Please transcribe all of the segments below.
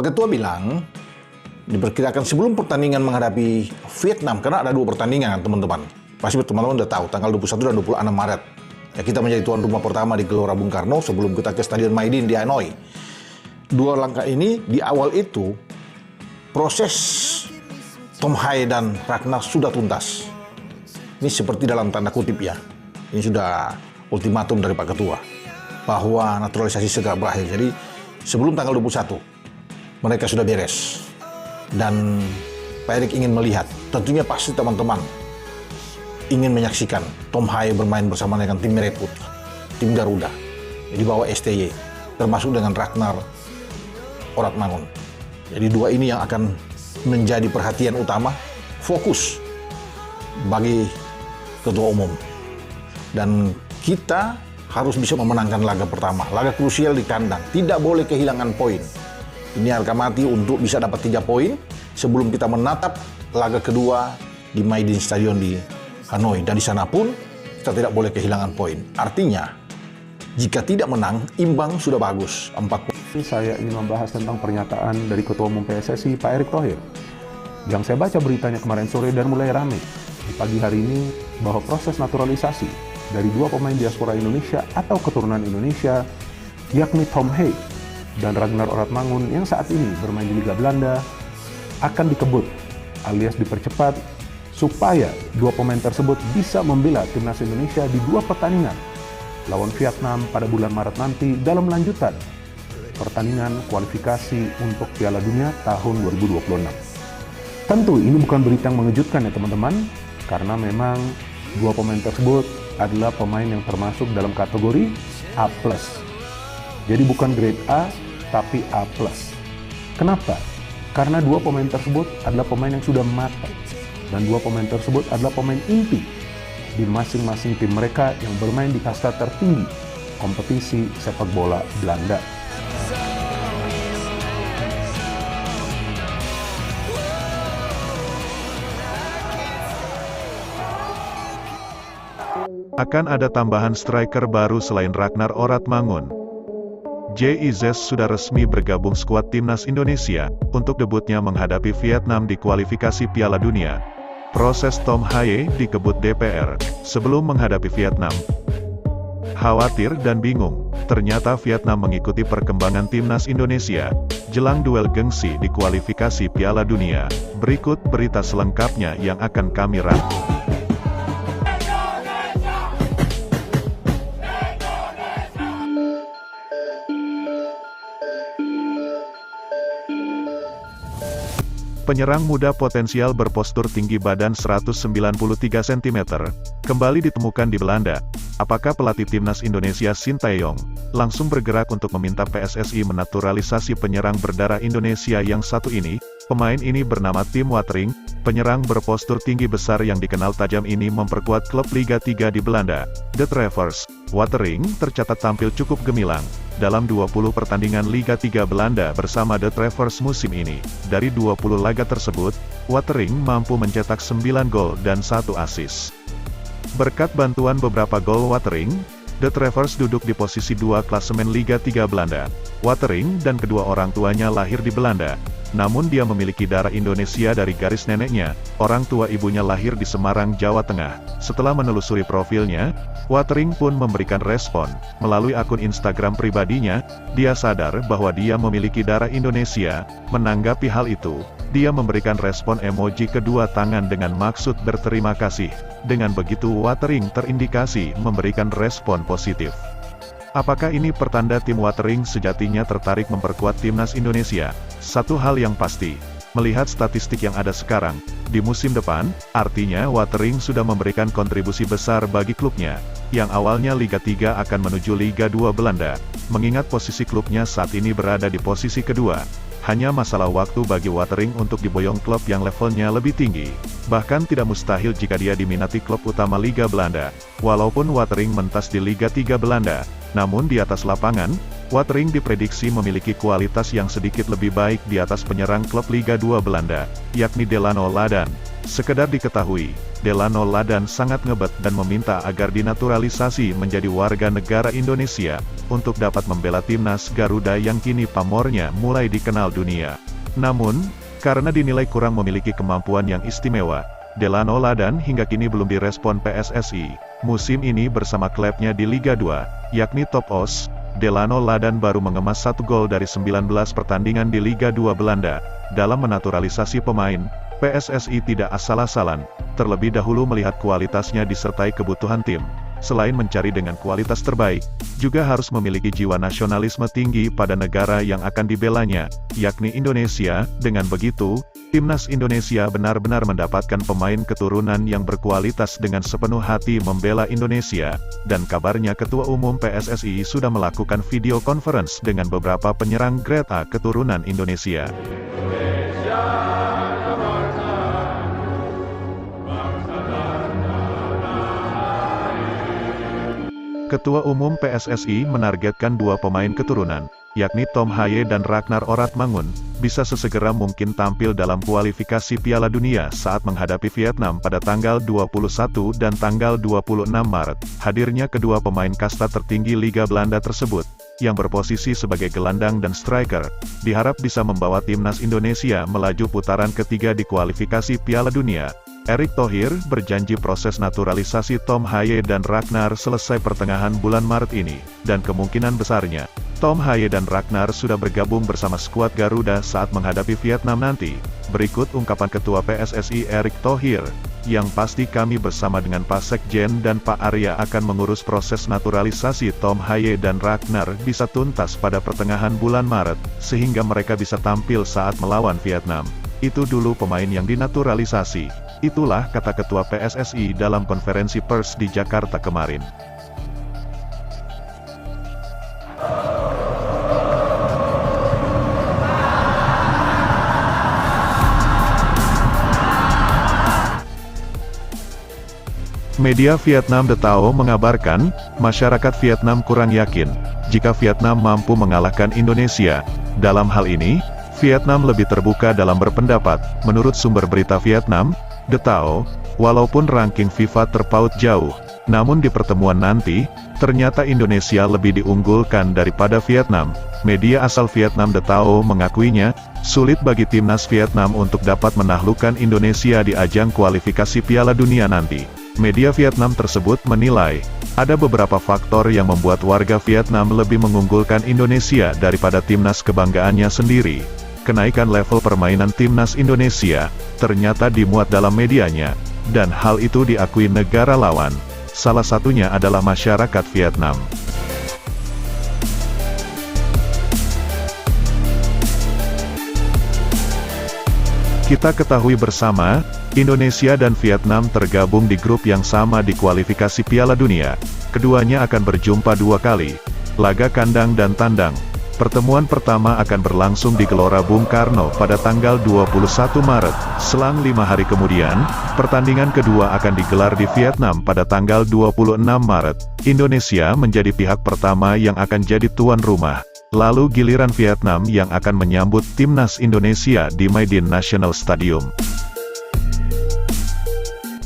Pak Ketua bilang, diperkirakan sebelum pertandingan menghadapi Vietnam, karena ada 2 pertandingan teman-teman. Pasti teman-teman udah tahu, tanggal 21 dan 26 Maret. Ya, kita menjadi tuan rumah pertama di Gelora Bung Karno sebelum kita ke Stadion Maidin di Hanoi. 2 langkah ini, di awal itu, proses Tom Haye dan Ragnar sudah tuntas. Ini seperti dalam tanda kutip ya. Ini sudah ultimatum dari Pak Ketua bahwa naturalisasi segera berakhir. Jadi sebelum tanggal 21 mereka sudah beres. Dan Pak Erik ingin melihat, tentunya pasti teman-teman ingin menyaksikan Tom Haye bermain bersama dengan tim Merah Putih, tim Garuda, di bawah STY, termasuk dengan Ragnar Oratmangun. Jadi 2 ini yang akan menjadi perhatian utama, fokus bagi Ketua Umum. Dan kita harus bisa memenangkan laga pertama, laga krusial di kandang, tidak boleh kehilangan poin. Ini harga mati untuk bisa dapat 3 poin sebelum kita menatap laga kedua di Maidin Stadion di Hanoi. Dan di sana pun kita tidak boleh kehilangan poin. Artinya, jika tidak menang, imbang sudah bagus. 4 poin. Saya ingin membahas tentang pernyataan dari Ketua Umum PSSI, Pak Erick Thohir. Yang saya baca beritanya kemarin sore dan mulai rame di pagi hari ini bahwa proses naturalisasi dari 2 pemain diaspora Indonesia atau keturunan Indonesia, yakni Tom Haye dan Ragnar Oratmangun yang saat ini bermain di Liga Belanda, akan dikebut alias dipercepat supaya 2 pemain tersebut bisa membela timnas Indonesia di 2 pertandingan lawan Vietnam pada bulan Maret nanti dalam lanjutan pertandingan kualifikasi untuk Piala Dunia tahun 2026. Tentu ini bukan berita yang mengejutkan ya teman-teman, karena memang 2 pemain tersebut adalah pemain yang termasuk dalam kategori A+. Jadi bukan grade A, tapi A+. Kenapa? Karena 2 pemain tersebut adalah pemain yang sudah matang. Dan 2 pemain tersebut adalah pemain inti di masing-masing tim mereka yang bermain di kasta tertinggi kompetisi sepak bola Belanda. Akan ada tambahan striker baru selain Ragnar Oratmangun. JIZ sudah resmi bergabung skuad timnas Indonesia untuk debutnya menghadapi Vietnam di kualifikasi Piala Dunia. Proses Tom Haye dikebut DPR sebelum menghadapi Vietnam. Khawatir dan bingung, ternyata Vietnam mengikuti perkembangan timnas Indonesia jelang duel gengsi di kualifikasi Piala Dunia. Berikut berita selengkapnya yang akan kami rangkum. Penyerang muda potensial berpostur tinggi badan 193 cm, kembali ditemukan di Belanda. Apakah pelatih timnas Indonesia Sintayong langsung bergerak untuk meminta PSSI menaturalisasi penyerang berdarah Indonesia yang satu ini? Pemain ini bernama Tim Watering, penyerang berpostur tinggi besar yang dikenal tajam ini memperkuat klub Liga 3 di Belanda, The Travers. Watering tercatat tampil cukup gemilang dalam 20 pertandingan Liga 3 Belanda bersama The Travers musim ini. Dari 20 laga tersebut, Watering mampu mencetak 9 gol dan 1 assist. Berkat bantuan beberapa gol Watering, The Travers duduk di posisi 2 klasemen Liga 3 Belanda. Watering dan kedua orang tuanya lahir di Belanda, namun dia memiliki darah Indonesia dari garis neneknya. Orang tua ibunya lahir di Semarang, Jawa Tengah. Setelah menelusuri profilnya, Watering pun memberikan respon melalui akun Instagram pribadinya. Dia sadar bahwa dia memiliki darah Indonesia. Menanggapi hal itu, dia memberikan respon emoji kedua tangan dengan maksud berterima kasih. Dengan begitu Watering terindikasi memberikan respon positif. Apakah ini pertanda tim Watering sejatinya tertarik memperkuat timnas Indonesia? Satu hal yang pasti, melihat statistik yang ada sekarang, di musim depan, artinya Watering sudah memberikan kontribusi besar bagi klubnya, yang awalnya Liga 3 akan menuju Liga 2 Belanda. Mengingat posisi klubnya saat ini berada di posisi kedua, hanya masalah waktu bagi Watering untuk diboyong klub yang levelnya lebih tinggi. Bahkan tidak mustahil jika dia diminati klub utama Liga Belanda. Walaupun Watering mentas di Liga 3 Belanda, namun di atas lapangan, Watering diprediksi memiliki kualitas yang sedikit lebih baik di atas penyerang klub Liga 2 Belanda, yakni Delano Ladan. Sekedar diketahui, Delano Ladan sangat ngebet dan meminta agar dinaturalisasi menjadi warga negara Indonesia, untuk dapat membela timnas Garuda yang kini pamornya mulai dikenal dunia. Namun, karena dinilai kurang memiliki kemampuan yang istimewa, Delano Ladan hingga kini belum direspon PSSI. Musim ini bersama klubnya di Liga 2, yakni Top Os, Delano Ladan baru mengemas 1 gol dari 19 pertandingan di Liga 2 Belanda. Dalam menaturalisasi pemain, PSSI tidak asal-asalan, terlebih dahulu melihat kualitasnya disertai kebutuhan tim. Selain mencari dengan kualitas terbaik, juga harus memiliki jiwa nasionalisme tinggi pada negara yang akan dibelanya, yakni Indonesia. Dengan begitu, timnas Indonesia benar-benar mendapatkan pemain keturunan yang berkualitas dengan sepenuh hati membela Indonesia, dan kabarnya Ketua Umum PSSI sudah melakukan video conference dengan beberapa penyerang grade A keturunan Indonesia. Ketua Umum PSSI menargetkan 2 pemain keturunan, yakni Tom Haye dan Ragnar Oratmangun, bisa sesegera mungkin tampil dalam kualifikasi Piala Dunia saat menghadapi Vietnam pada tanggal 21 dan tanggal 26 Maret. Hadirnya kedua pemain kasta tertinggi Liga Belanda tersebut, yang berposisi sebagai gelandang dan striker, diharap bisa membawa timnas Indonesia melaju putaran ketiga di kualifikasi Piala Dunia. Erick Thohir berjanji proses naturalisasi Tom Haye dan Ragnar selesai pertengahan bulan Maret ini, dan kemungkinan besarnya, Tom Haye dan Ragnar sudah bergabung bersama skuad Garuda saat menghadapi Vietnam nanti. Berikut ungkapan Ketua PSSI Erick Thohir, yang pasti kami bersama dengan Pak Sekjen dan Pak Arya akan mengurus proses naturalisasi Tom Haye dan Ragnar bisa tuntas pada pertengahan bulan Maret, sehingga mereka bisa tampil saat melawan Vietnam. Itu dulu pemain yang dinaturalisasi. Itulah kata Ketua PSSI dalam konferensi pers di Jakarta kemarin. Media Vietnam The Tao mengabarkan, masyarakat Vietnam kurang yakin jika Vietnam mampu mengalahkan Indonesia. Dalam hal ini, Vietnam lebih terbuka dalam berpendapat. Menurut sumber berita Vietnam, The Tao, walaupun ranking FIFA terpaut jauh, namun di pertemuan nanti, ternyata Indonesia lebih diunggulkan daripada Vietnam. Media asal Vietnam The Tao mengakuinya, sulit bagi timnas Vietnam untuk dapat menaklukkan Indonesia di ajang kualifikasi Piala Dunia nanti. Media Vietnam tersebut menilai, ada beberapa faktor yang membuat warga Vietnam lebih mengunggulkan Indonesia daripada timnas kebanggaannya sendiri. Kenaikan level permainan timnas Indonesia, ternyata dimuat dalam medianya, dan hal itu diakui negara lawan. Salah satunya adalah masyarakat Vietnam. Kita ketahui bersama, Indonesia dan Vietnam tergabung di grup yang sama di kualifikasi Piala Dunia. Keduanya akan berjumpa 2 kali, laga kandang dan tandang. Pertemuan pertama akan berlangsung di Gelora Bung Karno pada tanggal 21 Maret. Selang 5 hari kemudian, pertandingan kedua akan digelar di Vietnam pada tanggal 26 Maret. Indonesia menjadi pihak pertama yang akan jadi tuan rumah. Lalu giliran Vietnam yang akan menyambut timnas Indonesia di Maidin National Stadium.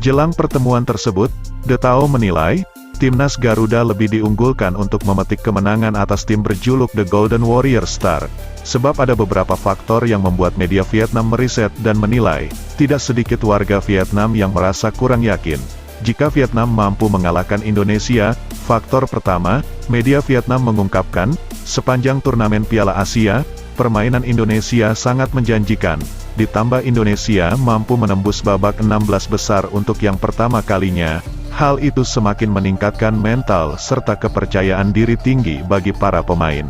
Jelang pertemuan tersebut, The Tao menilai, timnas Garuda lebih diunggulkan untuk memetik kemenangan atas tim berjuluk The Golden Warrior Star. Sebab ada beberapa faktor yang membuat media Vietnam meriset dan menilai, tidak sedikit warga Vietnam yang merasa kurang yakin jika Vietnam mampu mengalahkan Indonesia. Faktor pertama, media Vietnam mengungkapkan, sepanjang turnamen Piala Asia, permainan Indonesia sangat menjanjikan. Ditambah Indonesia mampu menembus babak 16 besar untuk yang pertama kalinya. Hal itu semakin meningkatkan mental serta kepercayaan diri tinggi bagi para pemain.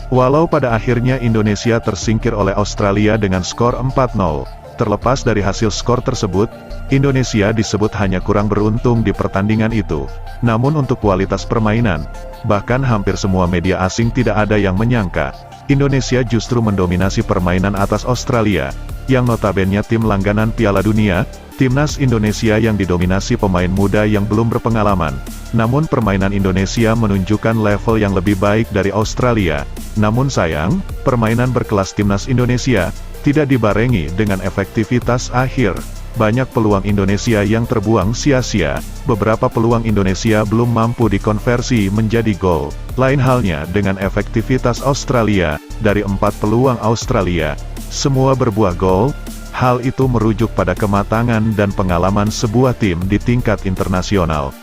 Walau pada akhirnya Indonesia tersingkir oleh Australia dengan skor 4-0, terlepas dari hasil skor tersebut, Indonesia disebut hanya kurang beruntung di pertandingan itu. Namun untuk kualitas permainan, bahkan hampir semua media asing tidak ada yang menyangka, Indonesia justru mendominasi permainan atas Australia, yang notabene tim langganan Piala Dunia. Timnas Indonesia yang didominasi pemain muda yang belum berpengalaman. Namun permainan Indonesia menunjukkan level yang lebih baik dari Australia. Namun sayang, permainan berkelas timnas Indonesia tidak dibarengi dengan efektivitas akhir. banyak peluang Indonesia yang terbuang sia-sia, beberapa peluang Indonesia belum mampu dikonversi menjadi gol. Lain halnya dengan efektivitas Australia, dari 4 peluang Australia, semua berbuah gol. Hal itu merujuk pada kematangan dan pengalaman sebuah tim di tingkat internasional.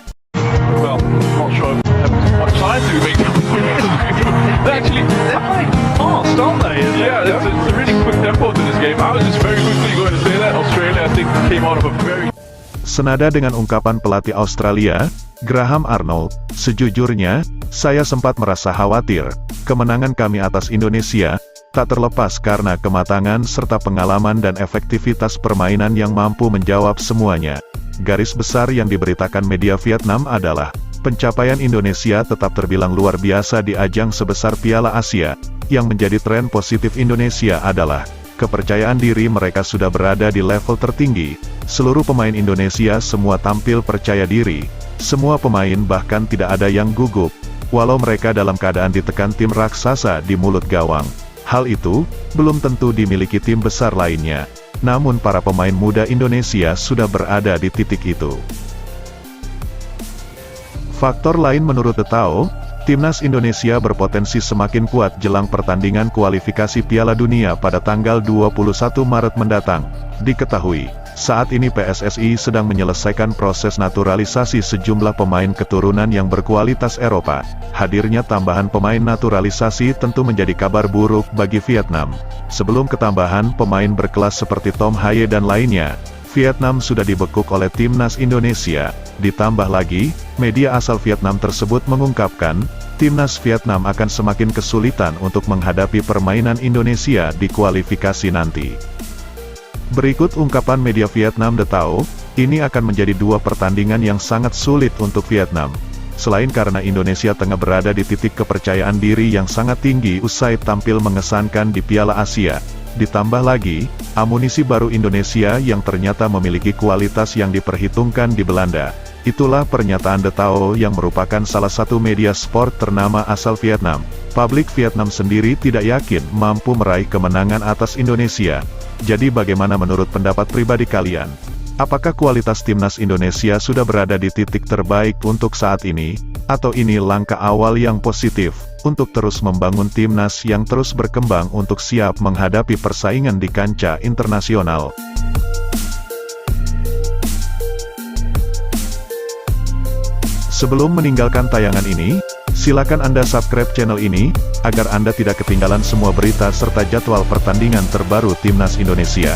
Well, not sure what time to make. Actually, fast, aren't they? Yeah, it's a really quick tempo to this game. I was just very quickly going to say that Australia, I think, came out of a very. Senada dengan ungkapan pelatih Australia, Graham Arnold, sejujurnya, saya sempat merasa khawatir. Kemenangan kami atas Indonesia tak terlepas karena kematangan serta pengalaman dan efektivitas permainan yang mampu menjawab semuanya. Garis besar yang diberitakan media Vietnam adalah, pencapaian Indonesia tetap terbilang luar biasa di ajang sebesar Piala Asia. Yang menjadi tren positif Indonesia adalah, kepercayaan diri mereka sudah berada di level tertinggi. Seluruh pemain Indonesia semua tampil percaya diri. Semua pemain bahkan tidak ada yang gugup, walau mereka dalam keadaan ditekan tim raksasa di mulut gawang. Hal itu, belum tentu dimiliki tim besar lainnya. Namun para pemain muda Indonesia sudah berada di titik itu. Faktor lain menurut The Tao, timnas Indonesia berpotensi semakin kuat jelang pertandingan kualifikasi Piala Dunia pada tanggal 21 Maret mendatang. Diketahui, saat ini PSSI sedang menyelesaikan proses naturalisasi sejumlah pemain keturunan yang berkualitas Eropa. Hadirnya tambahan pemain naturalisasi tentu menjadi kabar buruk bagi Vietnam. Sebelum ketambahan pemain berkelas seperti Tom Haye dan lainnya, Vietnam sudah dibekuk oleh timnas Indonesia. Ditambah lagi, media asal Vietnam tersebut mengungkapkan, timnas Vietnam akan semakin kesulitan untuk menghadapi permainan Indonesia di kualifikasi nanti. Berikut ungkapan media Vietnam The Tao, ini akan menjadi 2 pertandingan yang sangat sulit untuk Vietnam. Selain karena Indonesia tengah berada di titik kepercayaan diri yang sangat tinggi usai tampil mengesankan di Piala Asia. Ditambah lagi, amunisi baru Indonesia yang ternyata memiliki kualitas yang diperhitungkan di Belanda. Itulah pernyataan The Tao yang merupakan salah satu media sport ternama asal Vietnam. Publik Vietnam sendiri tidak yakin mampu meraih kemenangan atas Indonesia. Jadi bagaimana menurut pendapat pribadi kalian? Apakah kualitas timnas Indonesia sudah berada di titik terbaik untuk saat ini? Atau ini langkah awal yang positif, untuk terus membangun timnas yang terus berkembang untuk siap menghadapi persaingan di kancah internasional? Sebelum meninggalkan tayangan ini, silakan Anda subscribe channel ini, agar Anda tidak ketinggalan semua berita serta jadwal pertandingan terbaru timnas Indonesia.